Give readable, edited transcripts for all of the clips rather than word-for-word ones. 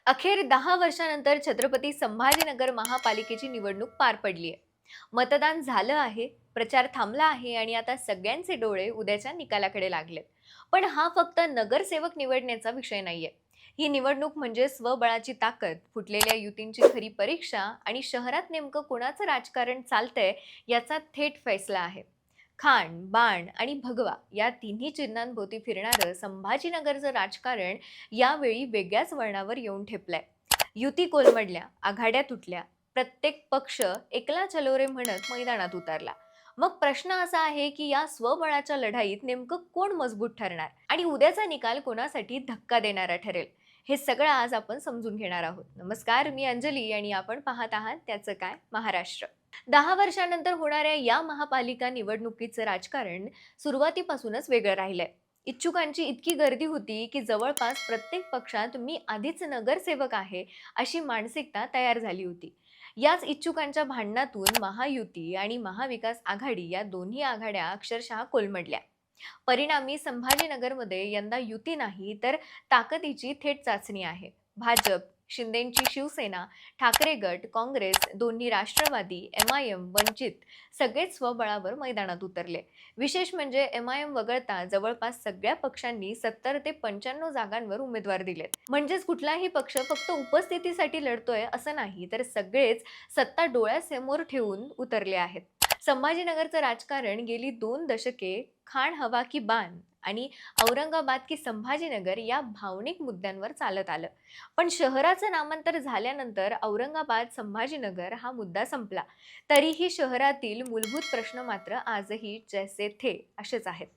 अखेर 10 वर्षानंतर छत्रपती संभाजीनगर महापालिकेची निवडणूक पार पडली आहे. मतदान झालं आहे, प्रचार थांबला आहे आणि आता सगळ्यांचे डोळे उद्याच्या निकालाकडे लागलेत. पण हा फक्त नगरसेवक निवडण्याचा विषय नाहीये. ही निवडणूक म्हणजे स्वबळाची ताकद, फुटलेल्या युतींची खरी परीक्षा आणि शहरात नेमकं कोणाचं राजकारण चालतंय याचा थेट फैसला आहे. खाण, बाण आणि भगवा या तिन्ही चिन्हांभोवती फिरणारं संभाजीनगरचं राजकारण यावेळी वेगळ्याच वळणावर येऊन ठेपलंय. युती कोलमडल्या, आघाड्या तुटल्या, प्रत्येक पक्ष एकला चलो रे म्हणत मैदानात उतरला. मग प्रश्न असा आहे की या स्वबळाच्या लढाईत नेमकं कोण मजबूत ठरणार आणि उद्याचा निकाल कोणासाठी धक्का देणारा ठरेल, हे सगळं आज आपण समजून घेणार आहोत. नमस्कार, मी अंजली आणि आपण पाहत आहात त्याचं काय महाराष्ट्र. 10 वर्षानंतर होणाऱ्या या महापालिका निवडणुकीचं राजकारण सुरुवातीपासूनच वेगळं राहिलंय. इच्छुकांची इतकी गर्दी होती की जवळपास प्रत्येक पक्षात मी आधीच नगरसेवक आहे अशी मानसिकता तयार झाली होती. याच इच्छुकांच्या भांडणातून महायुती आणि महाविकास आघाडी या दोन्ही आघाड्या अक्षरशः कोलमडल्या. परिणामी संभाजीनगरमध्ये यंदा युती नाही तर ताकदीची थेट चाचणी आहे. भाजप, शिंदेंची शिवसेना, ठाकरे गट, काँग्रेस, दोन्ही राष्ट्रवादी, एमआयएम, वंचित सगळेच स्वबळावर मैदानात उतरले. विशेष म्हणजे एमआयएम वगळता जवळपास सगळ्या पक्षांनी 70 ते 95 जागांवर उमेदवार दिलेत. म्हणजेच कुठलाही पक्ष फक्त उपस्थितीसाठी लढतोय असं नाही, तर सगळेच सत्ता डोळ्यासमोर ठेवून उतरले आहेत. संभाजीनगरचं राजकारण गेली 2 दशके खाण हवा की बाण आणि औरंगाबाद की संभाजीनगर या भावनिक मुद्द्यांवर चालत आलं. पण शहराचं नामांतर झाल्यानंतर औरंगाबाद संभाजीनगर हा मुद्दा संपला. तरीही शहरातील मूलभूत प्रश्न मात्र आजही जैसे थे असेच आहेत.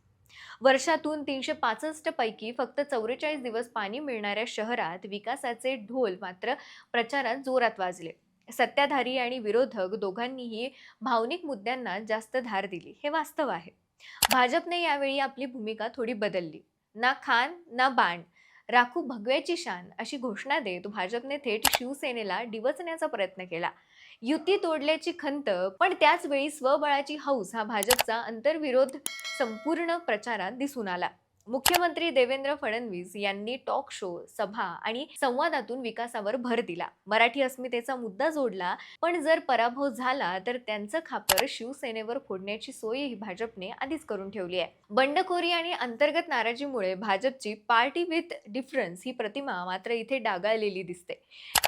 वर्षातून 365 पैकी फक्त 44 दिवस पाणी मिळणाऱ्या शहरात विकासाचे ढोल मात्र प्रचारात जोरात वाजले. सत्ताधारी आणि विरोधक दोघांनीही भावनिक मुद्द्यांना जास्त धार दिली, हे वास्तव आहे. भाजपने यावेळी आपली भूमिका थोडी बदलली. ना खान ना बाण, राखू भगव्याची शान अशी घोषणा देत भाजपने थेट शिवसेनेला डिवचण्याचा प्रयत्न केला. युती तोडल्याची खंत पण त्याच वेळी स्वबळाची हौस हा भाजपचा अंतर्विरोध संपूर्ण प्रचारात दिसून आला. मुख्यमंत्री देवेंद्र फडणवीस यांनी टॉक शो, सभा आणि संवादातून विकासावर भर दिला. मराठी अस्मितेचा मुद्दा जोडला. पण जर पराभव झाला तर त्यांचं खापर शिवसेनेवर फोडण्याची सोयही भाजपने आधीच करून ठेवली आहे. बंडखोरी आणि अंतर्गत नाराजीमुळे भाजपची पार्टी विथ डिफरन्स ही प्रतिमा मात्र इथे डागाळलेली दिसते.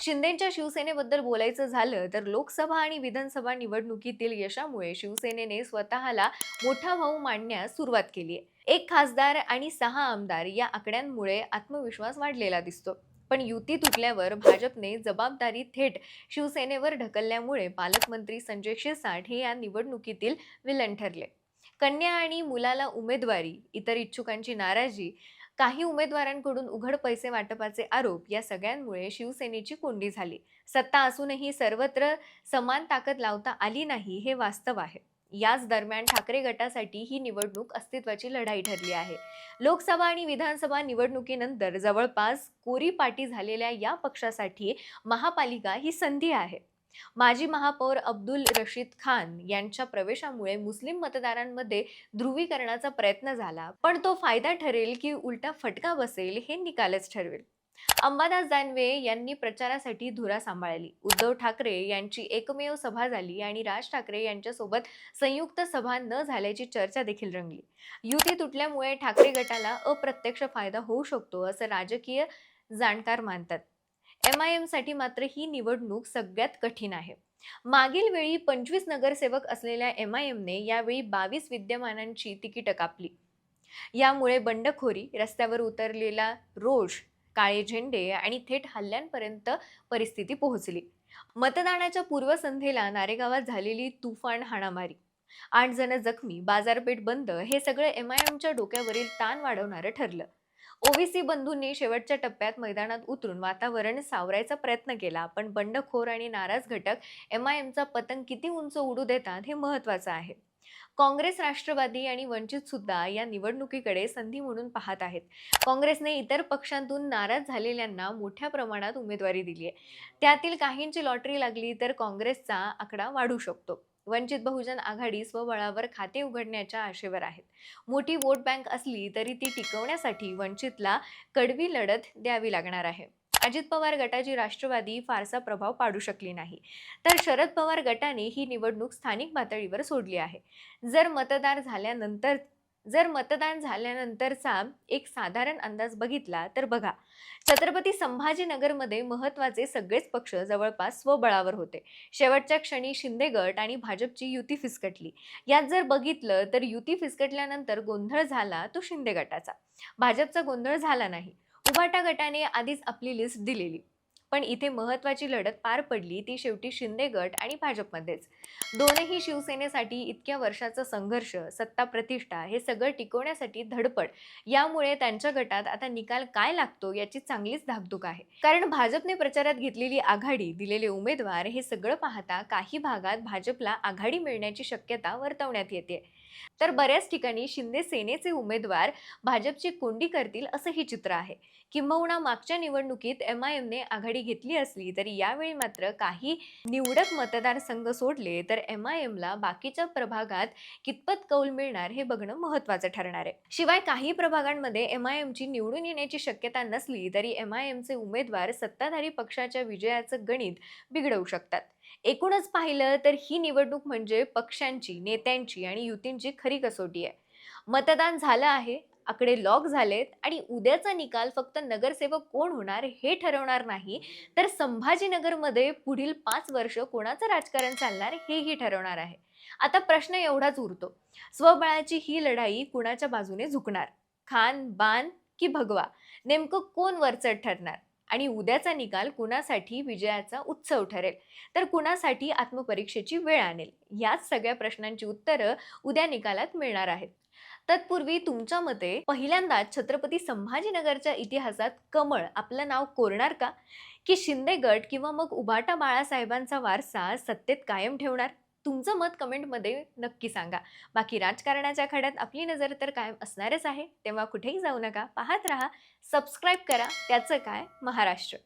शिंदेच्या शिवसेनेबद्दल बोलायचं झालं तर लोकसभा आणि विधानसभा निवडणुकीतील यशामुळे शिवसेनेने स्वतःला मोठा भाऊ मांडण्यास सुरुवात केली आहे. 1 खासदार आणि 6 आमदार या आकड्यांमुळे आत्मविश्वास वाढलेला दिसतो. पण युती तुटल्यावर भाजपने जबाबदारी थेट शिवसेनेवर ढकलल्यामुळे पालकमंत्री संजय शिरसाट हे या निवडणुकीतील विलन ठरले. कन्या आणि मुलाला उमेदवारी, इतर इच्छुकांची नाराजी, काही उमेदवारांकडून उघड पैसे वाटपाचे आरोप या सगळ्यांमुळे शिवसेनेची कोंडी झाली. सत्ता असूनही सर्वत्र समान ताकद लावता आली नाही, हे वास्तव आहे. याच दरम्यान ठाकरे गटासाठी ही निवडणूक अस्तित्वाची लढाई ठरली आहे. लोकसभा आणि विधानसभा निवडणुकीनंतर जवळपास कोरी पाटी झालेल्या या पक्षासाठी महापालिका ही संधी आहे. माजी महापौर अब्दुल रशीद खान यांच्या प्रवेशामुळे मुस्लिम मतदारांमध्ये ध्रुवीकरणाचा प्रयत्न झाला, पण तो फायदा ठरेल की उलटा फटका बसेल हे निकालच ठरवेल. अंबादास दानवे यांनी प्रचारासाठी धुरा सांभाळली. उद्धव ठाकरे यांची एकमेव सभा झाली आणि राज ठाकरे यांच्यासोबत संयुक्त सभा न झाल्याची चर्चा देखील रंगली. युती तुटल्यामुळे ठाकरे गटाला अप्रत्यक्ष फायदा होऊ शकतो असं राजकीय जाणकार मानतात. एमआयएम साठी मात्र ही निवडणूक सगळ्यात कठीण आहे. मागील वेळी 25 नगरसेवक असलेल्या एमआयएमने यावेळी 22 विद्यमानांची तिकीट कापली. यामुळे बंडखोरी, रस्त्यावर उतरलेला रोष, काळे झेंडे आणि थेट हल्ल्यांपर्यंत परिस्थिती पोहोचली. मतदानाच्या पूर्वसंध्येला नारेगावात झालेली तुफान हाणामारी, 8 जण जखमी, बाजारपेठ बंद हे सगळं एमआयएमच्या डोक्यावरील ताण वाढवणारं ठरलं. ओवीसी बंधूंनी शेवटच्या टप्प्यात मैदानात उतरून वातावरण सावरायचा प्रयत्न केला, पण बंडखोर आणि नाराज घटक एमआयएमचा पतंग किती उंच उडू देतात हे महत्त्वाचं आहे. काँग्रेस, राष्ट्रवादी आणि वंचित सुद्धा या निवडणुकीकडे संधी म्हणून पाहत आहेत. काँग्रेसने इतर पक्षांतून नाराज झालेल्यांना मोठ्या प्रमाणात उमेदवारी दिली आहे. त्यातील काहींची लॉटरी लागली तर काँग्रेसचा आकडा वाढू शकतो. वंचित बहुजन आघाडी स्वबळावर खाते उघडण्याच्या आशेवर आहेत. मोठी वोट बँक असली तरी ती टिकवण्यासाठी वंचितला कडवी लढत द्यावी लागणार आहे. अजित पवार गटाची राष्ट्रवादी फारसा प्रभाव पाडू शकली नाही. तर शरद पवार गटाने ही निवडणूक स्थानिक पातळीवर सोडली आहे. जर मतदार झाल्यानंतर जर मतदान झाल्यानंतरचा एक साधारण अंदाज बघितला तर बघा, छत्रपती संभाजीनगरमध्ये महत्त्वाचे सगळेच पक्ष जवळपास स्वबळावर होते. शेवटच्या क्षणी शिंदे गट आणि भाजपची युती फिसकटली. यात जर बघितलं तर युती फिसकटल्यानंतर गोंधळ झाला तो शिंदे गटाचा. भाजपचा गोंधळ झाला नाही. उभाटा गटाने आधीच आपली लिस्ट दिलेली. पण इथे महत्त्वाची लढत पार पडली ती शेवटी शिंदे गट आणि भाजपमध्येच. दोनही शिवसेनेसाठी इतक्या वर्षाचा संघर्ष, सत्ता प्रतिष्ठा हे सगळं टिकवण्यासाठी धडपड, यामुळे त्यांच्या गटात आता निकाल काय लागतो याची चांगलीच धाकधूक आहे. कारण भाजपने प्रचारात घेतलेली आघाडी, दिलेले उमेदवार हे सगळं पाहता काही भागात भाजपला आघाडी मिळण्याची शक्यता वर्तवण्यात येते. तर बऱ्याच ठिकाणी शिंदे सेनेचे उमेदवार भाजपची कोंडी करतील असंही चित्र आहे. किंबहुना मागच्या निवडणुकीत MIMने आघाडी घेतली असली तरी यावेळी मात्र काही निवडक मतदारसंघ सोडले तर MIMला बाकीच्या प्रभागात कितपत कौल मिळणार हे बघणं महत्त्वाचं ठरणार आहे. शिवाय काही प्रभागांमध्ये MIMची निवडून येण्याची शक्यता नसली तरी MIMचे उमेदवार सत्ताधारी पक्षाच्या विजयाचं गणित बिघडवू शकतात. एकूणच पाहिलं तर ही निवडणूक म्हणजे पक्षांची, नेत्यांची आणि युतींची खरी कसोटी आहे. मतदान झालं आहे, आकडे लॉक झालेत आणि उद्याचा निकाल फक्त नगरसेवक कोण होणार हे ठरवणार नाही, तर संभाजीनगरमध्ये पुढील 5 वर्ष कोणाचं राजकारण चालणार हेही ठरवणार आहे. आता प्रश्न एवढाच उरतो, स्वबळाची ही लढाई कुणाच्या बाजूने झुकणार? खान, बान की भगवा? नेमकं कोण वरचढ ठरणार? आणि उद्याचा निकाल कुणासाठी विजयाचा उत्सव ठरेल, तर कुणासाठी आत्मपरीक्षेची वेळ आणेल? याच सगळ्या प्रश्नांची उत्तरं उद्या निकालात मिळणार आहेत. तत्पूर्वी तुमच्या मते पहिल्यांदाच छत्रपती संभाजीनगरच्या इतिहासात कमळ आपलं नाव कोरणार का? की शिंदे गट किंवा मग उभाटा बाळासाहेबांचा वारसा सत्तेत कायम ठेवणार? तुमचं मत कमेंटमध्ये नक्की सांगा. बाकी राजकारणाच्या खड्यात आपली नजर तर कायम असणारच आहे, तेव्हा कुठेही जाऊ नका. पाहत रहा, सबस्क्राईब करा. त्याचं काय महाराष्ट्र.